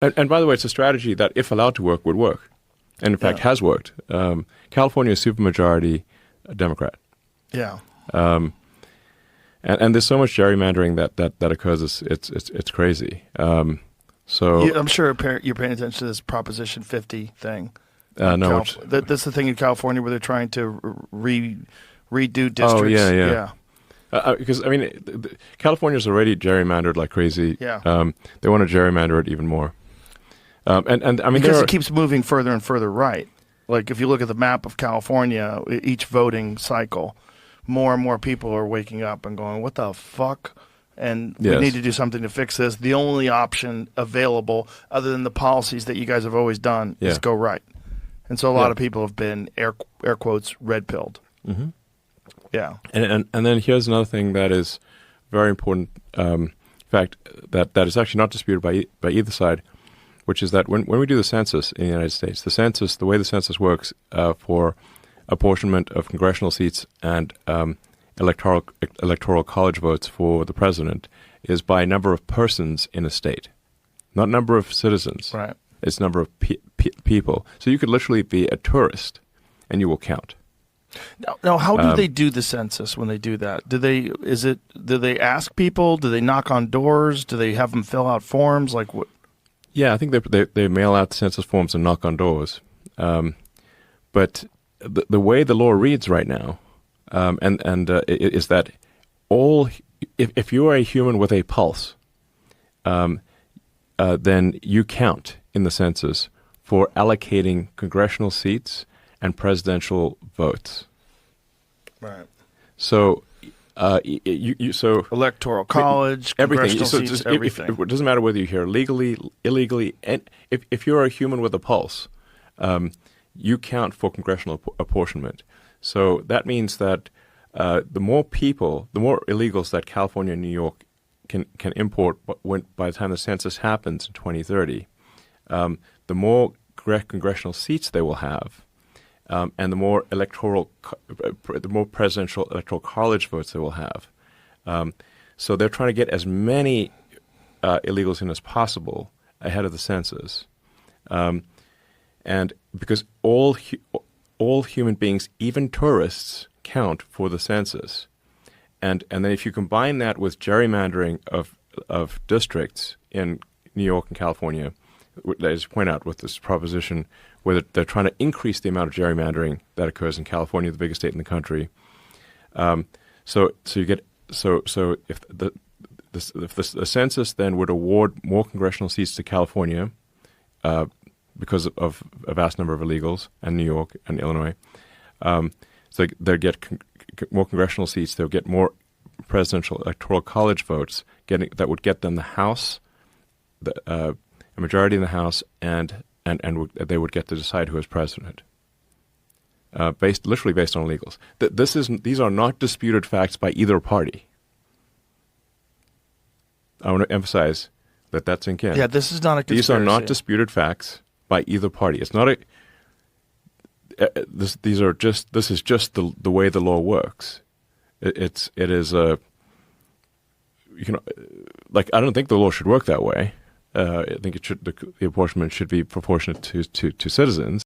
And by the way, it's a strategy that, if allowed to work, would work. And in fact, has worked. California is supermajority Democrat. Yeah. And there's so much gerrymandering that occurs. It's crazy. So I'm sure you're paying attention to this Proposition 50 thing. No, that's the thing in California where they're trying to redo districts. Oh yeah. Because I mean, California's already gerrymandered like crazy. Yeah. They want to gerrymander it even more. And I mean, because it keeps moving further and further right. Like if you look at the map of California, each voting cycle, more and more people are waking up and going, "What the fuck?" And we need to do something to fix this. The only option available, other than the policies that you guys have always done, is go right. And so a lot of people have been air quotes red pilled. Mm-hmm. Yeah. And then here's another thing that is very important. Fact that is actually not disputed by either side, which is that when we do the census in the United States, the way the census works for apportionment of congressional seats and electoral college votes for the president is by number of persons in a state, not number of citizens. Right. It's number of people. So you could literally be a tourist, and you will count. Now, how do they do the census when they do that? Do they ask people? Do they knock on doors? Do they have them fill out forms? Like what? Yeah, I think they mail out the census forms and knock on doors. But the way the law reads right now, is that if you are a human with a pulse, then you count in the census for allocating congressional seats and presidential votes. Right. So, so electoral college, everything. So seats, everything. It doesn't matter whether you're here legally, illegally, and if you're a human with a pulse, you count for congressional apportionment. So that means that the more illegals that California and New York can import, by the time the census happens in 2030, the more congressional seats they will have, and the more presidential electoral college votes they will have. So they're trying to get as many illegals in as possible ahead of the census, and because all human beings, even tourists, count for the census, and then if you combine that with gerrymandering of districts in New York and California, as you point out with this proposition where they're trying to increase the amount of gerrymandering that occurs in California, the biggest state in the country. So if the census then would award more congressional seats to California because of a vast number of illegals, and New York and Illinois, so they'll get more congressional seats. They'll get more presidential electoral college votes, that would get them the House, a majority in the House, and they would get to decide who is president, literally based on illegals. These are not disputed facts by either party. I want to emphasize that that's in Ken. Yeah, this is not a conspiracy. These are not disputed facts by either party. It's not a. This is just the way the law works. It is a. I don't think the law should work that way. I think the apportionment should be proportionate to citizens.